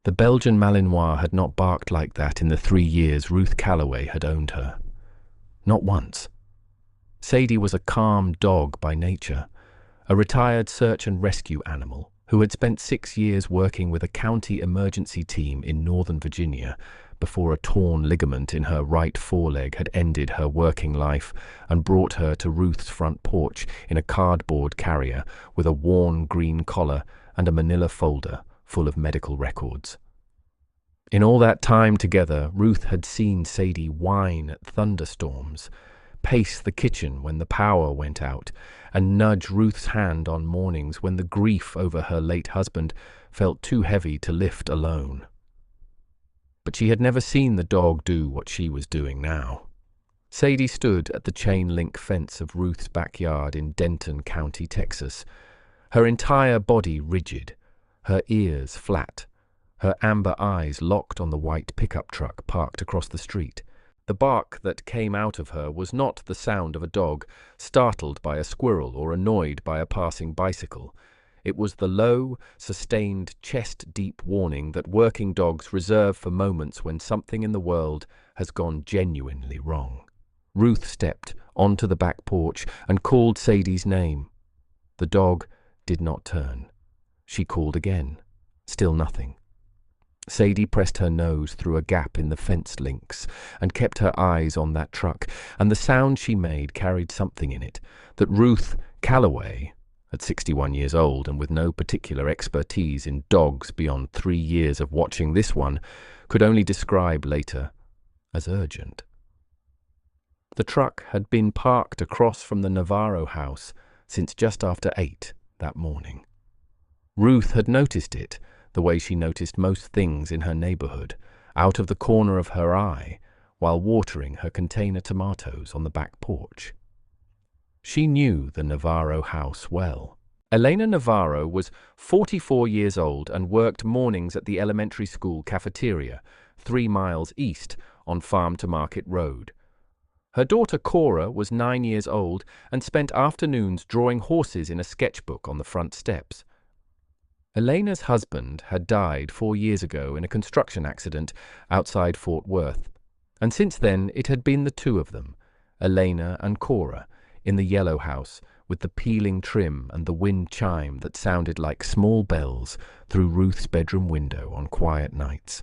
The Belgian Malinois had not barked like that in the 3 years Ruth Calloway had owned her. Not once. Sadie was a calm dog by nature, a retired search and rescue animal who had spent 6 years working with a county emergency team in Northern Virginia before a torn ligament in her right foreleg had ended her working life and brought her to Ruth's front porch in a cardboard carrier with a worn green collar and a manila folder full of medical records. In all that time together, Ruth had seen Sadie whine at thunderstorms, pace the kitchen when the power went out, and nudge Ruth's hand on mornings when the grief over her late husband felt too heavy to lift alone. But she had never seen the dog do what she was doing now. Sadie stood at the chain-link fence of Ruth's backyard in Denton County, Texas, her entire body rigid, her ears flat, her amber eyes locked on the white pickup truck parked across the street. The bark that came out of her was not the sound of a dog startled by a squirrel or annoyed by a passing bicycle. It was the low, sustained, chest-deep warning that working dogs reserve for moments when something in the world has gone genuinely wrong. Ruth stepped onto the back porch and called Sadie's name. The dog did not turn. She called again. Still nothing. Sadie pressed her nose through a gap in the fence links and kept her eyes on that truck, and the sound she made carried something in it that Ruth Calloway, at 61 years old and with no particular expertise in dogs beyond 3 years of watching this one, could only describe later as urgent. The truck had been parked across from the Navarro house since just after 8 that morning. Ruth had noticed it, the way she noticed most things in her neighborhood, out of the corner of her eye, while watering her container tomatoes on the back porch. She knew the Navarro house well. Elena Navarro was 44 years old and worked mornings at the elementary school cafeteria, 3 miles east on Farm to Market Road. Her daughter Cora was 9 years old and spent afternoons drawing horses in a sketchbook on the front steps. Elena's husband had died 4 years ago in a construction accident outside Fort Worth, and since then it had been the two of them, Elena and Cora, in the yellow house with the peeling trim and the wind chime that sounded like small bells through Ruth's bedroom window on quiet nights.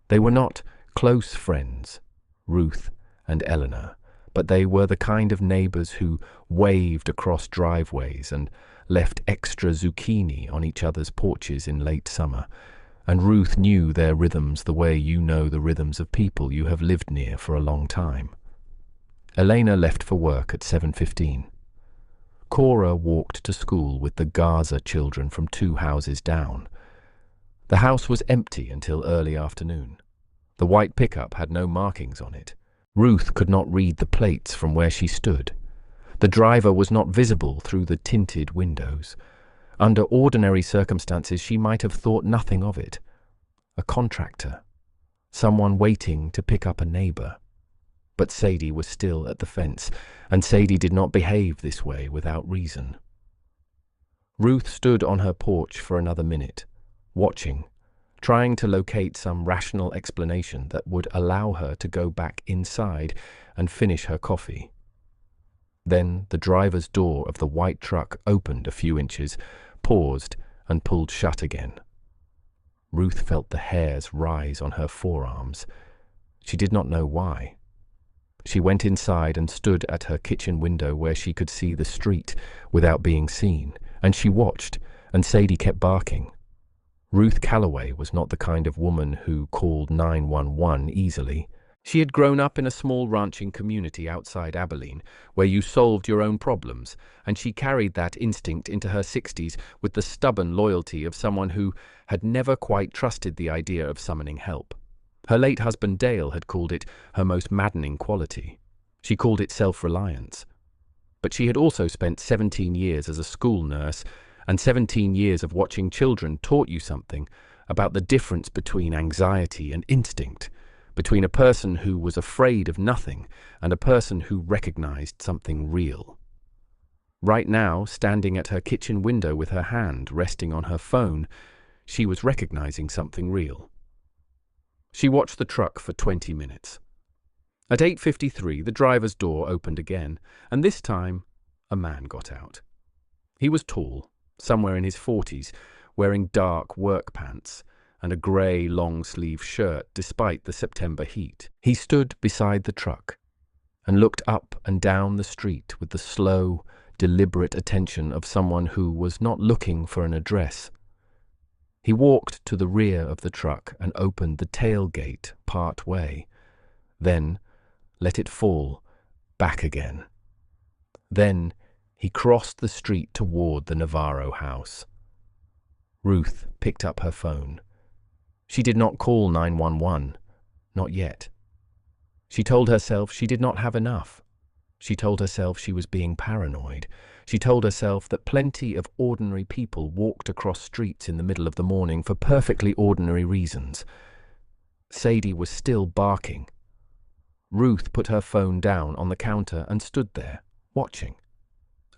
They were not close friends, Ruth and Eleanor, but they were the kind of neighbors who waved across driveways and left extra zucchini on each other's porches in late summer, and Ruth knew their rhythms the way you know the rhythms of people you have lived near for a long time. Elena left for work at 7:15. Cora walked to school with the Gaza children from 2 houses down. The house was empty until early afternoon. The white pickup had no markings on it. Ruth could not read the plates from where she stood. The driver was not visible through the tinted windows. Under ordinary circumstances, she might have thought nothing of it. A contractor. Someone waiting to pick up a neighbor. But Sadie was still at the fence, and Sadie did not behave this way without reason. Ruth stood on her porch for another minute, watching, trying to locate some rational explanation that would allow her to go back inside and finish her coffee. Then the driver's door of the white truck opened a few inches, paused, and pulled shut again. Ruth felt the hairs rise on her forearms. She did not know why. She went inside and stood at her kitchen window where she could see the street without being seen, and she watched, and Sadie kept barking. Ruth Calloway was not the kind of woman who called 911 easily. She had grown up in a small ranching community outside Abilene, where you solved your own problems, and she carried that instinct into her 60s with the stubborn loyalty of someone who had never quite trusted the idea of summoning help. Her late husband Dale had called it her most maddening quality. She called it self-reliance. But she had also spent 17 years as a school nurse, and 17 years of watching children taught you something about the difference between anxiety and instinct, between a person who was afraid of nothing and a person who recognized something real. Right now, standing at her kitchen window with her hand resting on her phone, She was recognizing something real. She watched the truck for 20 minutes. At 8:53, the driver's door opened again, and this time, a man got out. He was tall, somewhere in his 40s, wearing dark work pants and a grey long-sleeve shirt despite the September heat. He stood beside the truck and looked up and down the street with the slow, deliberate attention of someone who was not looking for an address. He walked to the rear of the truck and opened the tailgate part way, then let it fall back again. Then he crossed the street toward the Navarro house. Ruth picked up her phone. She did not call 911, not yet. She told herself she did not have enough. She told herself she was being paranoid. She told herself that plenty of ordinary people walked across streets in the middle of the morning for perfectly ordinary reasons. Sadie was still barking. Ruth put her phone down on the counter and stood there, watching.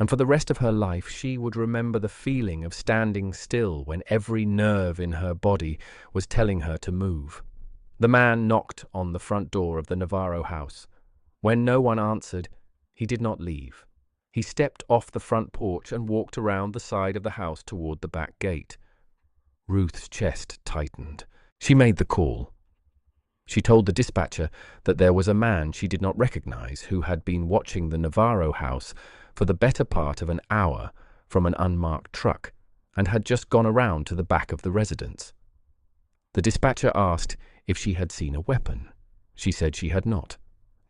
And for the rest of her life, she would remember the feeling of standing still when every nerve in her body was telling her to move. The man knocked on the front door of the Navarro house. When no one answered, he did not leave. He stepped off the front porch and walked around the side of the house toward the back gate. Ruth's chest tightened. She made the call. She told the dispatcher that there was a man she did not recognize who had been watching the Navarro house for the better part of an hour from an unmarked truck and had just gone around to the back of the residence. The dispatcher asked if she had seen a weapon. She said she had not.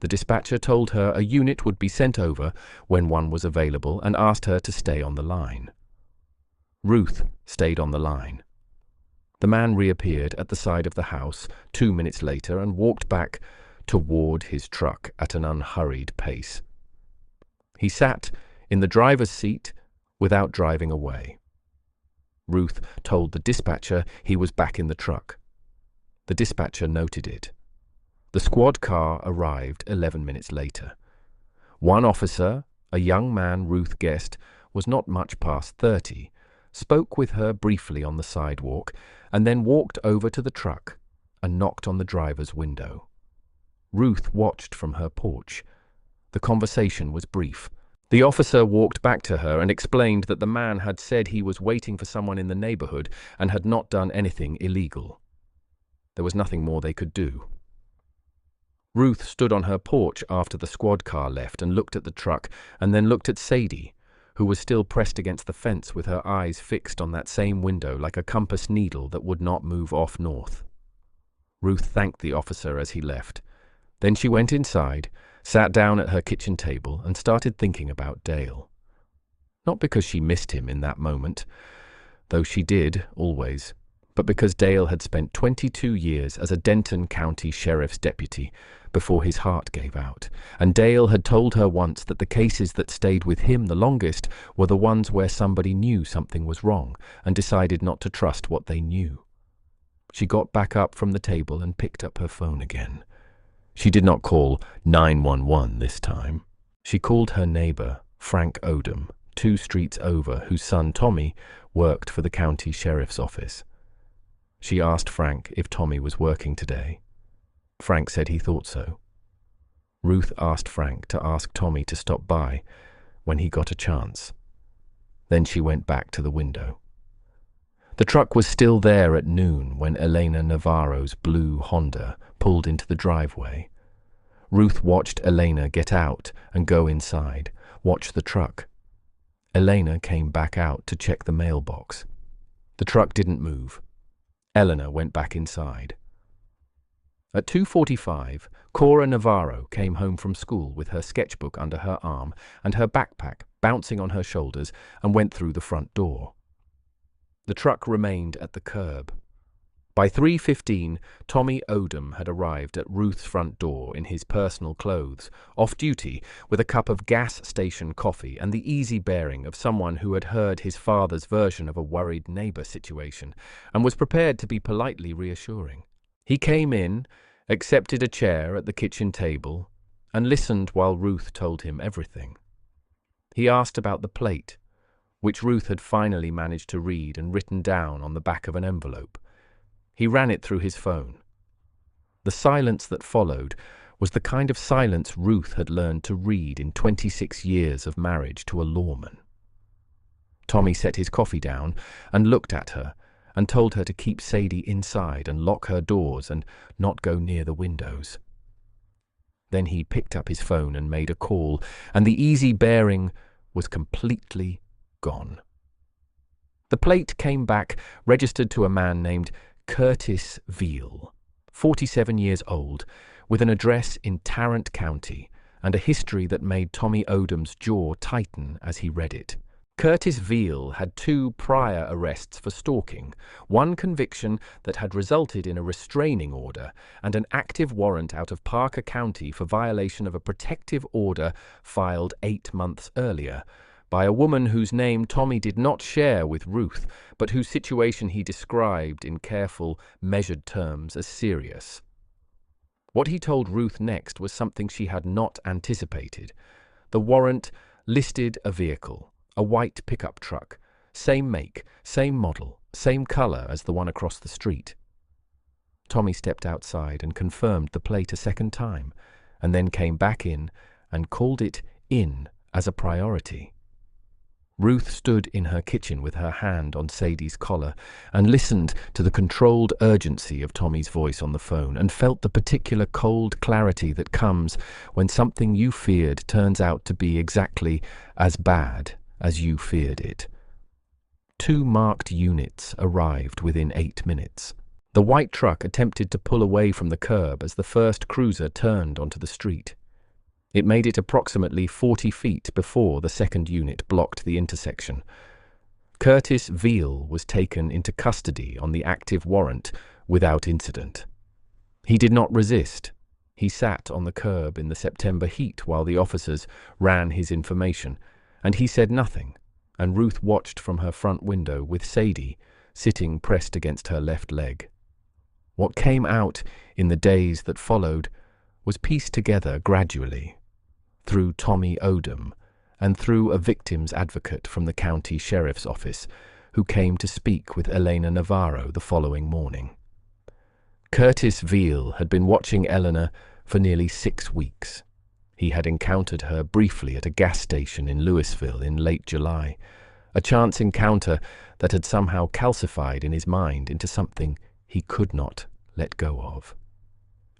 The dispatcher told her a unit would be sent over when one was available and asked her to stay on the line. Ruth stayed on the line. The man reappeared at the side of the house 2 minutes later and walked back toward his truck at an unhurried pace. He sat in the driver's seat without driving away. Ruth told the dispatcher he was back in the truck. The dispatcher noted it. The squad car arrived 11 minutes later. One officer, a young man Ruth guessed was not much past 30, spoke with her briefly on the sidewalk and then walked over to the truck and knocked on the driver's window. Ruth watched from her porch. The conversation was brief. The officer walked back to her and explained that the man had said he was waiting for someone in the neighborhood and had not done anything illegal. There was nothing more they could do. Ruth stood on her porch after the squad car left and looked at the truck and then looked at Sadie, who was still pressed against the fence with her eyes fixed on that same window like a compass needle that would not move off north. Ruth thanked the officer as he left. Then she went inside, sat down at her kitchen table and started thinking about Dale. Not because she missed him in that moment, though she did, always, but because Dale had spent 22 years as a Denton County Sheriff's deputy before his heart gave out, and Dale had told her once that the cases that stayed with him the longest were the ones where somebody knew something was wrong and decided not to trust what they knew. She got back up from the table and picked up her phone again. She did not call 911 this time. She called her neighbor, Frank Odom, 2 streets over, whose son Tommy worked for the county sheriff's office. She asked Frank if Tommy was working today. Frank said he thought so. Ruth asked Frank to ask Tommy to stop by when he got a chance. Then she went back to the window. The truck was still there at noon when Elena Navarro's blue Honda pulled into the driveway. Ruth watched Elena get out and go inside, watch the truck. Elena came back out to check the mailbox. The truck didn't move. Eleanor went back inside. At 2:45, Cora Navarro came home from school with her sketchbook under her arm and her backpack bouncing on her shoulders and went through the front door. The truck remained at the curb. By 3:15, Tommy Odom had arrived at Ruth's front door in his personal clothes, off duty, with a cup of gas station coffee and the easy bearing of someone who had heard his father's version of a worried neighbor situation and was prepared to be politely reassuring. He came in, accepted a chair at the kitchen table, and listened while Ruth told him everything. He asked about the plate, which Ruth had finally managed to read and written down on the back of an envelope. He ran it through his phone. The silence that followed was the kind of silence Ruth had learned to read in 26 years of marriage to a lawman. Tommy set his coffee down and looked at her and told her to keep Sadie inside and lock her doors and not go near the windows. Then he picked up his phone and made a call, and the easy bearing was completely gone. The plate came back registered to a man named Curtis Veal, 47 years old, with an address in Tarrant County and a history that made Tommy Odom's jaw tighten as he read it. Curtis Veal had 2 prior arrests for stalking, 1 conviction that had resulted in a restraining order, and an active warrant out of Parker County for violation of a protective order filed 8 months earlier by a woman whose name Tommy did not share with Ruth, but whose situation he described in careful, measured terms as serious. What he told Ruth next was something she had not anticipated. The warrant listed a vehicle, a white pickup truck, same make, same model, same color as the one across the street. Tommy stepped outside and confirmed the plate a second time, and then came back in and called it in as a priority. Ruth stood in her kitchen with her hand on Sadie's collar and listened to the controlled urgency of Tommy's voice on the phone and felt the particular cold clarity that comes when something you feared turns out to be exactly as bad as you feared it. 2 marked units arrived within 8 minutes. The white truck attempted to pull away from the curb as the first cruiser turned onto the street. It made it approximately 40 feet before the second unit blocked the intersection. Curtis Veal was taken into custody on the active warrant without incident. He did not resist. He sat on the curb in the September heat while the officers ran his information, and he said nothing, and Ruth watched from her front window with Sadie sitting pressed against her left leg. What came out in the days that followed was pieced together gradually, through Tommy Odom and through a victim's advocate from the county sheriff's office who came to speak with Elena Navarro the following morning. Curtis Veal had been watching Eleanor for nearly 6 weeks. He had encountered her briefly at a gas station in Louisville in late July, a chance encounter that had somehow calcified in his mind into something he could not let go of.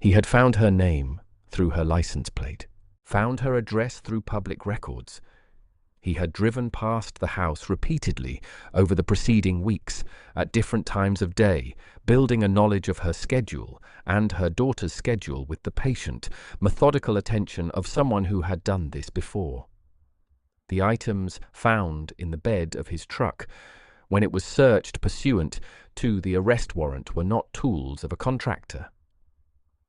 He had found her name through her license plate, found her address through public records. He had driven past the house repeatedly over the preceding weeks at different times of day, building a knowledge of her schedule and her daughter's schedule with the patient, methodical attention of someone who had done this before. The items found in the bed of his truck when it was searched pursuant to the arrest warrant were not tools of a contractor.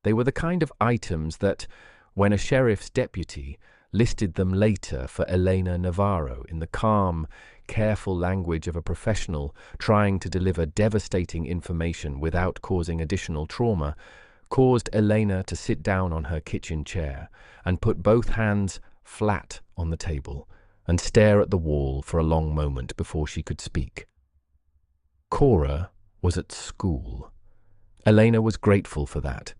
They were the kind of items that, when a sheriff's deputy listed them later for Elena Navarro in the calm, careful language of a professional trying to deliver devastating information without causing additional trauma, caused Elena to sit down on her kitchen chair and put both hands flat on the table and stare at the wall for a long moment before she could speak. Cora was at school. Elena was grateful for that.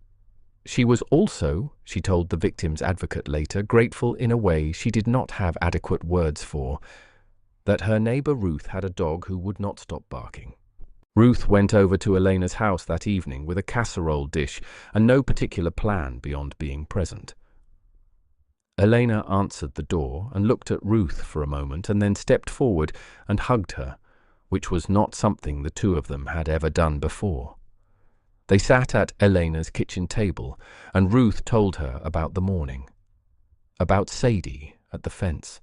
She was also, she told the victim's advocate later, grateful in a way she did not have adequate words for, that her neighbor Ruth had a dog who would not stop barking. Ruth went over to Elena's house that evening with a casserole dish and no particular plan beyond being present. Elena answered the door and looked at Ruth for a moment and then stepped forward and hugged her, which was not something the two of them had ever done before. They sat at Elena's kitchen table, and Ruth told her about the morning, about Sadie at the fence,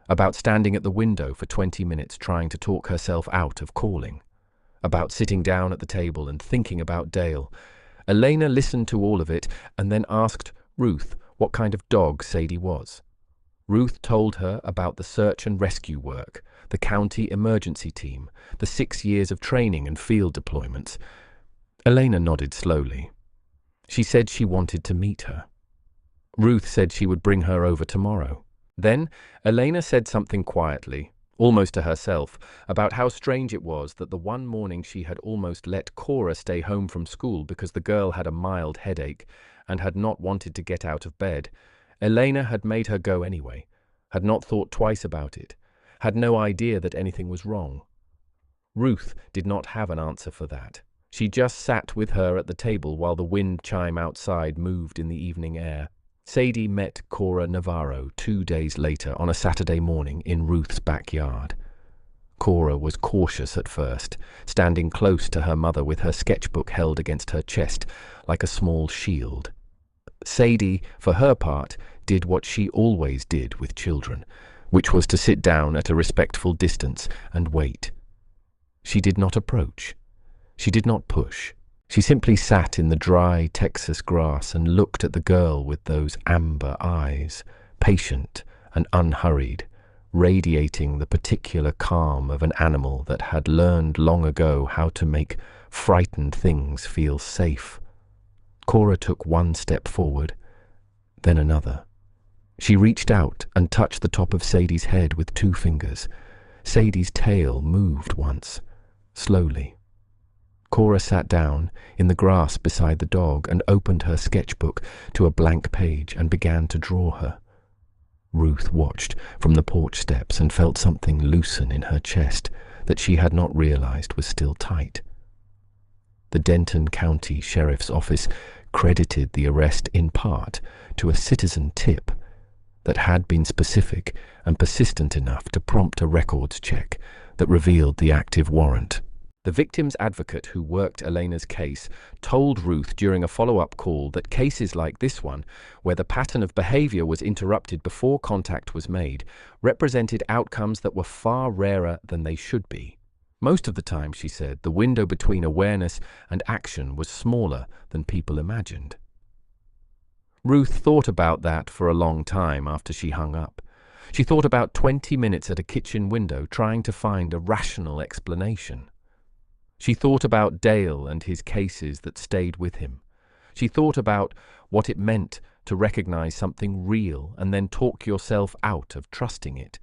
about standing at the window for 20 minutes trying to talk herself out of calling, about sitting down at the table and thinking about Dale. Elena listened to all of it and then asked Ruth what kind of dog Sadie was. Ruth told her about the search and rescue work, the county emergency team, the 6 years of training and field deployments. Elena nodded slowly. She said she wanted to meet her. Ruth said she would bring her over tomorrow. Then Elena said something quietly, almost to herself, about how strange it was that the one morning she had almost let Cora stay home from school because the girl had a mild headache and had not wanted to get out of bed, Elena had made her go anyway, had not thought twice about it, had no idea that anything was wrong. Ruth did not have an answer for that. She just sat with her at the table while the wind chime outside moved in the evening air. Sadie met Cora Navarro 2 days later on a Saturday morning in Ruth's backyard. Cora was cautious at first, standing close to her mother with her sketchbook held against her chest like a small shield. Sadie, for her part, did what she always did with children, which was to sit down at a respectful distance and wait. She did not approach. She did not push. She simply sat in the dry Texas grass and looked at the girl with those amber eyes, patient and unhurried, radiating the particular calm of an animal that had learned long ago how to make frightened things feel safe. Cora took one step forward, then another. She reached out and touched the top of Sadie's head with 2 fingers. Sadie's tail moved once, slowly. Cora sat down in the grass beside the dog and opened her sketchbook to a blank page and began to draw her. Ruth watched from the porch steps and felt something loosen in her chest that she had not realized was still tight. The Denton County Sheriff's Office credited the arrest in part to a citizen tip that had been specific and persistent enough to prompt a records check that revealed the active warrant. The victim's advocate who worked Elena's case told Ruth during a follow-up call that cases like this one, where the pattern of behavior was interrupted before contact was made, represented outcomes that were far rarer than they should be. Most of the time, she said, the window between awareness and action was smaller than people imagined. Ruth thought about that for a long time after she hung up. She thought about 20 minutes at a kitchen window trying to find a rational explanation. She thought about Dale and his cases that stayed with him. She thought about what it meant to recognize something real and then talk yourself out of trusting it.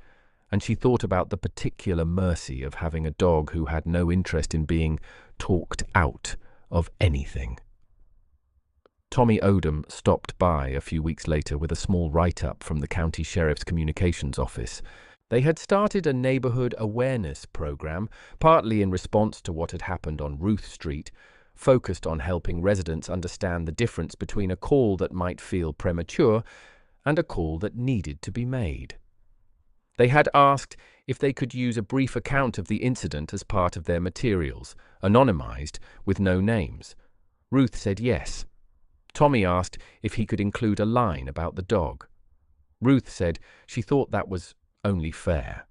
And she thought about the particular mercy of having a dog who had no interest in being talked out of anything. Tommy Odom stopped by a few weeks later with a small write-up from the county sheriff's communications office. They had started a neighborhood awareness program, partly in response to what had happened on Ruth Street, focused on helping residents understand the difference between a call that might feel premature and a call that needed to be made. They had asked if they could use a brief account of the incident as part of their materials, anonymized, with no names. Ruth said yes. Tommy asked if he could include a line about the dog. Ruth said she thought that was only fair.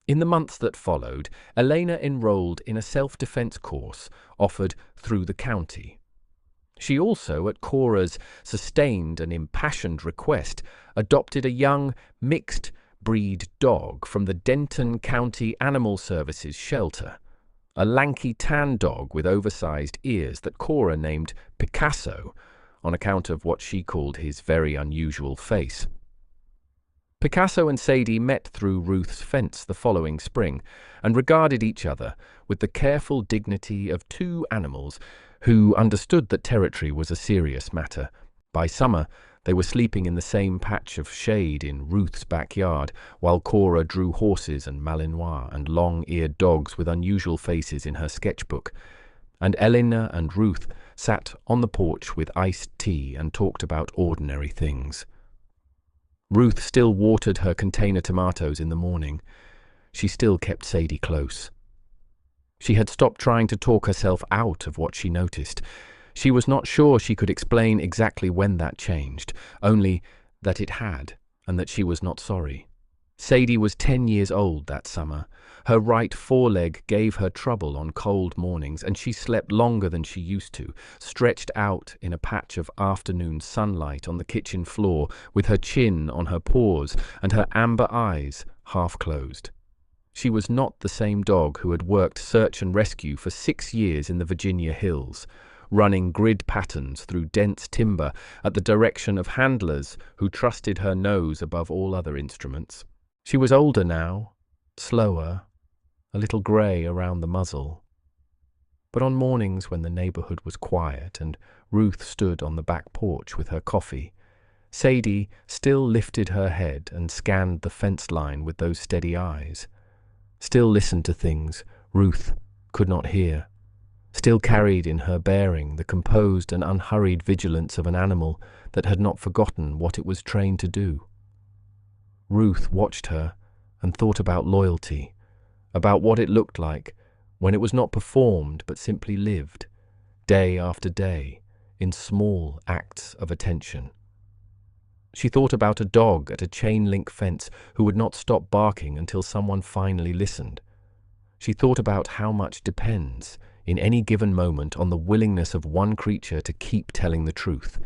In the months that followed, Elena enrolled in a self-defense course offered through the county. She also, at Cora's sustained and impassioned request, adopted a young, mixed-breed dog from the Denton County Animal Services shelter, a lanky tan dog with oversized ears that Cora named Picasso on account of what she called his very unusual face. Picasso and Sadie met through Ruth's fence the following spring and regarded each other with the careful dignity of 2 animals who understood that territory was a serious matter. By summer, they were sleeping in the same patch of shade in Ruth's backyard, while Cora drew horses and Malinois and long-eared dogs with unusual faces in her sketchbook. And Elena and Ruth sat on the porch with iced tea and talked about ordinary things. Ruth still watered her container tomatoes in the morning. She still kept Sadie close. She had stopped trying to talk herself out of what she noticed. She was not sure she could explain exactly when that changed, only that it had, and that she was not sorry. Sadie was 10 years old that summer. Her right foreleg gave her trouble on cold mornings, and she slept longer than she used to, stretched out in a patch of afternoon sunlight on the kitchen floor, with her chin on her paws and her amber eyes half closed. She was not the same dog who had worked search and rescue for 6 years in the Virginia hills, running grid patterns through dense timber at the direction of handlers who trusted her nose above all other instruments. She was older now, slower, a little grey around the muzzle. But on mornings when the neighborhood was quiet and Ruth stood on the back porch with her coffee, Sadie still lifted her head and scanned the fence line with those steady eyes, still listened to things Ruth could not hear, still carried in her bearing the composed and unhurried vigilance of an animal that had not forgotten what it was trained to do. Ruth watched her and thought about loyalty, about what it looked like when it was not performed but simply lived, day after day, in small acts of attention. She thought about a dog at a chain-link fence who would not stop barking until someone finally listened. She thought about how much depends, in any given moment, on the willingness of one creature to keep telling the truth,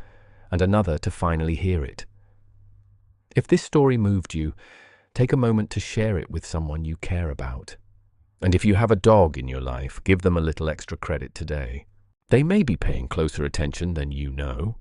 and another to finally hear it. If this story moved you, take a moment to share it with someone you care about. And if you have a dog in your life, give them a little extra credit today. They may be paying closer attention than you know.